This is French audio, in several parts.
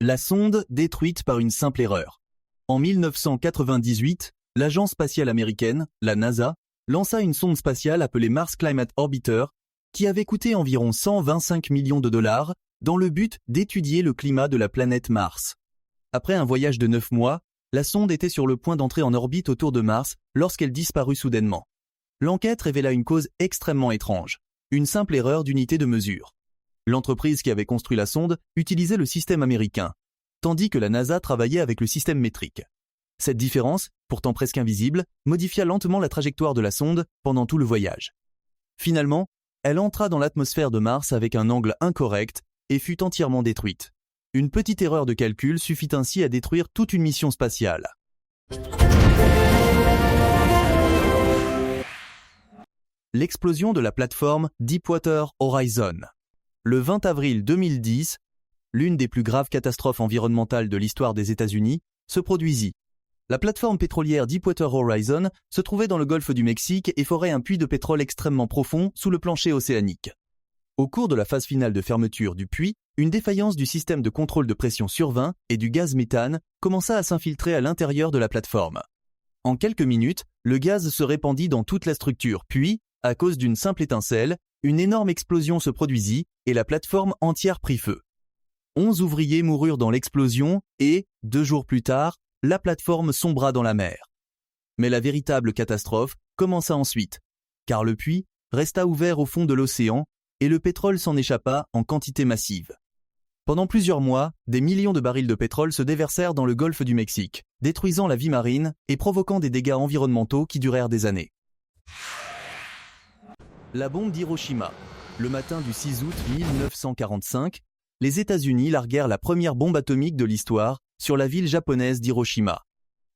La sonde détruite par une simple erreur. En 1998, l'agence spatiale américaine, la NASA, lança une sonde spatiale appelée Mars Climate Orbiter qui avait coûté environ 125 millions de dollars dans le but d'étudier le climat de la planète Mars. Après un voyage de 9 mois, la sonde était sur le point d'entrer en orbite autour de Mars lorsqu'elle disparut soudainement. L'enquête révéla une cause extrêmement étrange, une simple erreur d'unité de mesure. L'entreprise qui avait construit la sonde utilisait le système américain, tandis que la NASA travaillait avec le système métrique. Cette différence, pourtant presque invisible, modifia lentement la trajectoire de la sonde pendant tout le voyage. Finalement, elle entra dans l'atmosphère de Mars avec un angle incorrect et fut entièrement détruite. Une petite erreur de calcul suffit ainsi à détruire toute une mission spatiale. L'explosion de la plateforme Deepwater Horizon. Le 20 avril 2010, l'une des plus graves catastrophes environnementales de l'histoire des États-Unis, se produisit. La plateforme pétrolière Deepwater Horizon se trouvait dans le golfe du Mexique et forait un puits de pétrole extrêmement profond sous le plancher océanique. Au cours de la phase finale de fermeture du puits, une défaillance du système de contrôle de pression survint et du gaz méthane commença à s'infiltrer à l'intérieur de la plateforme. En quelques minutes, le gaz se répandit dans toute la structure, puis, à cause d'une simple étincelle, une énorme explosion se produisit et la plateforme entière prit feu. 11 ouvriers moururent dans l'explosion et, 2 jours plus tard, la plateforme sombra dans la mer. Mais la véritable catastrophe commença ensuite, car le puits resta ouvert au fond de l'océan et le pétrole s'en échappa en quantité massive. Pendant plusieurs mois, des millions de barils de pétrole se déversèrent dans le golfe du Mexique, détruisant la vie marine et provoquant des dégâts environnementaux qui durèrent des années. La bombe d'Hiroshima. Le matin du 6 août 1945, les États-Unis larguèrent la première bombe atomique de l'histoire sur la ville japonaise d'Hiroshima.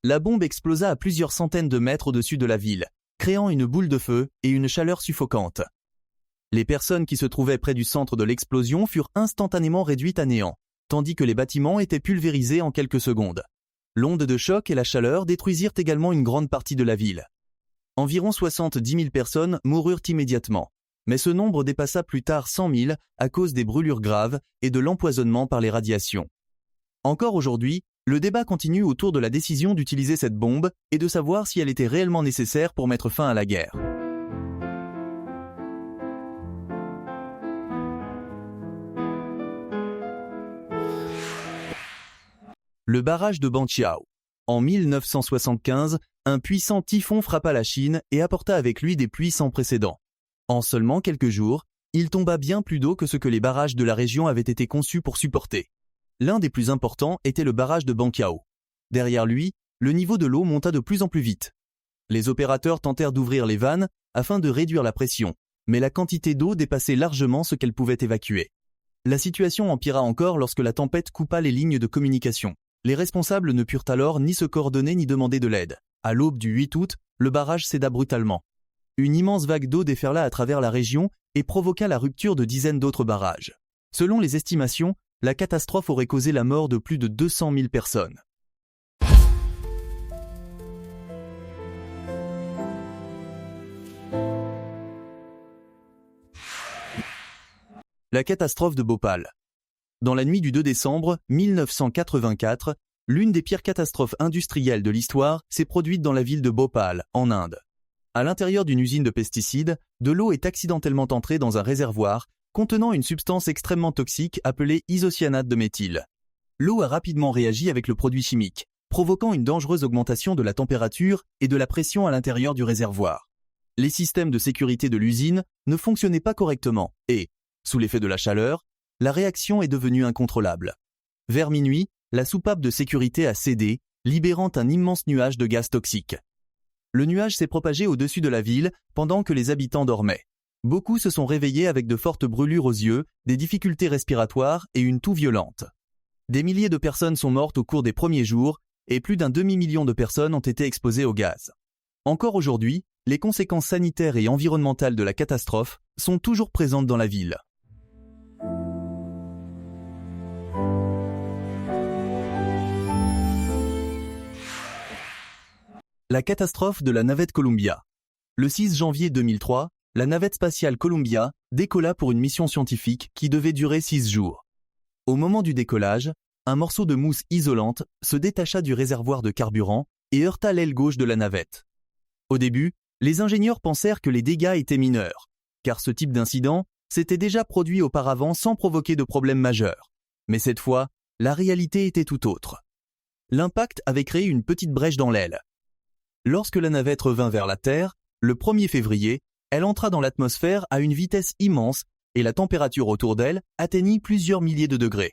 La bombe explosa à plusieurs centaines de mètres au-dessus de la ville, créant une boule de feu et une chaleur suffocante. Les personnes qui se trouvaient près du centre de l'explosion furent instantanément réduites à néant, tandis que les bâtiments étaient pulvérisés en quelques secondes. L'onde de choc et la chaleur détruisirent également une grande partie de la ville. Environ 70 000 personnes moururent immédiatement, mais ce nombre dépassa plus tard 100 000 à cause des brûlures graves et de l'empoisonnement par les radiations. Encore aujourd'hui, le débat continue autour de la décision d'utiliser cette bombe et de savoir si elle était réellement nécessaire pour mettre fin à la guerre. Le barrage de Banqiao. En 1975, un puissant typhon frappa la Chine et apporta avec lui des pluies sans précédent. En seulement quelques jours, il tomba bien plus d'eau que ce que les barrages de la région avaient été conçus pour supporter. L'un des plus importants était le barrage de Banqiao. Derrière lui, le niveau de l'eau monta de plus en plus vite. Les opérateurs tentèrent d'ouvrir les vannes afin de réduire la pression, mais la quantité d'eau dépassait largement ce qu'elles pouvaient évacuer. La situation empira encore lorsque la tempête coupa les lignes de communication. Les responsables ne purent alors ni se coordonner ni demander de l'aide. À l'aube du 8 août, le barrage céda brutalement. Une immense vague d'eau déferla à travers la région et provoqua la rupture de dizaines d'autres barrages. Selon les estimations, la catastrophe aurait causé la mort de plus de 200 000 personnes. La catastrophe de Bhopal. Dans la nuit du 2 décembre 1984, l'une des pires catastrophes industrielles de l'histoire s'est produite dans la ville de Bhopal, en Inde. À l'intérieur d'une usine de pesticides, de l'eau est accidentellement entrée dans un réservoir contenant une substance extrêmement toxique appelée isocyanate de méthyle. L'eau a rapidement réagi avec le produit chimique, provoquant une dangereuse augmentation de la température et de la pression à l'intérieur du réservoir. Les systèmes de sécurité de l'usine ne fonctionnaient pas correctement et, sous l'effet de la chaleur, la réaction est devenue incontrôlable. Vers minuit, la soupape de sécurité a cédé, libérant un immense nuage de gaz toxique. Le nuage s'est propagé au-dessus de la ville pendant que les habitants dormaient. Beaucoup se sont réveillés avec de fortes brûlures aux yeux, des difficultés respiratoires et une toux violente. Des milliers de personnes sont mortes au cours des premiers jours et plus d'un demi-million de personnes ont été exposées au gaz. Encore aujourd'hui, les conséquences sanitaires et environnementales de la catastrophe sont toujours présentes dans la ville. La catastrophe de la navette Columbia. Le 6 janvier 2003, la navette spatiale Columbia décolla pour une mission scientifique qui devait durer 6 jours. Au moment du décollage, un morceau de mousse isolante se détacha du réservoir de carburant et heurta l'aile gauche de la navette. Au début, les ingénieurs pensèrent que les dégâts étaient mineurs, car ce type d'incident s'était déjà produit auparavant sans provoquer de problème majeur. Mais cette fois, la réalité était tout autre. L'impact avait créé une petite brèche dans l'aile. Lorsque la navette revint vers la Terre, le 1er février, elle entra dans l'atmosphère à une vitesse immense et la température autour d'elle atteignit plusieurs milliers de degrés.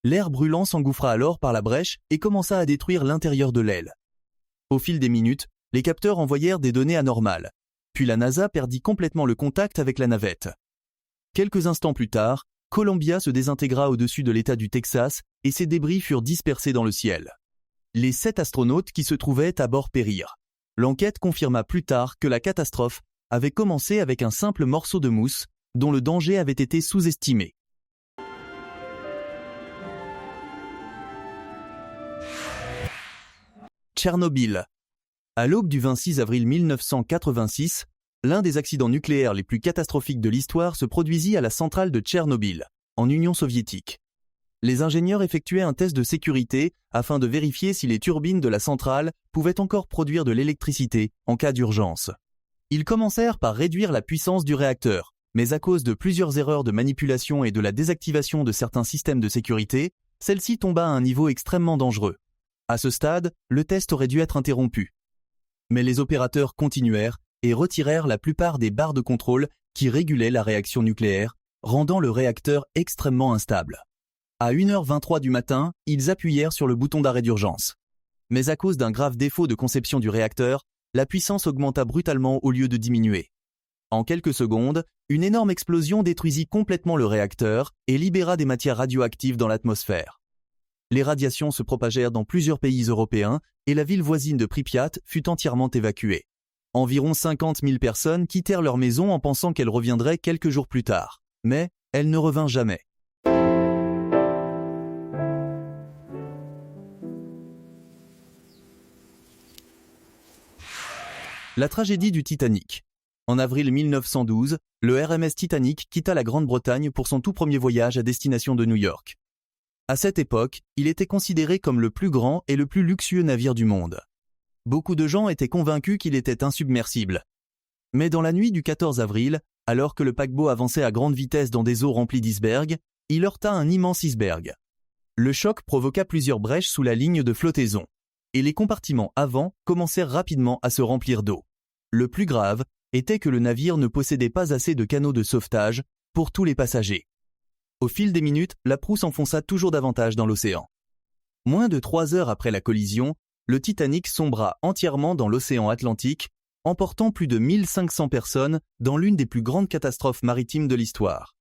L'air brûlant s'engouffra alors par la brèche et commença à détruire l'intérieur de l'aile. Au fil des minutes, les capteurs envoyèrent des données anormales. Puis la NASA perdit complètement le contact avec la navette. Quelques instants plus tard, Columbia se désintégra au-dessus de l'État du Texas et ses débris furent dispersés dans le ciel. Les 7 astronautes qui se trouvaient à bord périrent. L'enquête confirma plus tard que la catastrophe avait commencé avec un simple morceau de mousse dont le danger avait été sous-estimé. Tchernobyl. À l'aube du 26 avril 1986, l'un des accidents nucléaires les plus catastrophiques de l'histoire se produisit à la centrale de Tchernobyl, en Union soviétique. Les ingénieurs effectuaient un test de sécurité afin de vérifier si les turbines de la centrale pouvaient encore produire de l'électricité en cas d'urgence. Ils commencèrent par réduire la puissance du réacteur, mais à cause de plusieurs erreurs de manipulation et de la désactivation de certains systèmes de sécurité, celle-ci tomba à un niveau extrêmement dangereux. À ce stade, le test aurait dû être interrompu. Mais les opérateurs continuèrent et retirèrent la plupart des barres de contrôle qui régulaient la réaction nucléaire, rendant le réacteur extrêmement instable. À 1h23 du matin, ils appuyèrent sur le bouton d'arrêt d'urgence. Mais à cause d'un grave défaut de conception du réacteur, la puissance augmenta brutalement au lieu de diminuer. En quelques secondes, une énorme explosion détruisit complètement le réacteur et libéra des matières radioactives dans l'atmosphère. Les radiations se propagèrent dans plusieurs pays européens et la ville voisine de Pripyat fut entièrement évacuée. Environ 50 000 personnes quittèrent leur maison en pensant qu'elle reviendrait quelques jours plus tard. Mais elle ne revint jamais. La tragédie du Titanic. En avril 1912, le RMS Titanic quitta la Grande-Bretagne pour son tout premier voyage à destination de New York. À cette époque, il était considéré comme le plus grand et le plus luxueux navire du monde. Beaucoup de gens étaient convaincus qu'il était insubmersible. Mais dans la nuit du 14 avril, alors que le paquebot avançait à grande vitesse dans des eaux remplies d'icebergs, il heurta un immense iceberg. Le choc provoqua plusieurs brèches sous la ligne de flottaison, et les compartiments avant commencèrent rapidement à se remplir d'eau. Le plus grave était que le navire ne possédait pas assez de canaux de sauvetage pour tous les passagers. Au fil des minutes, la proue s'enfonça toujours davantage dans l'océan. Moins de 3 heures après la collision, le Titanic sombra entièrement dans l'océan Atlantique, emportant plus de 1500 personnes dans l'une des plus grandes catastrophes maritimes de l'histoire.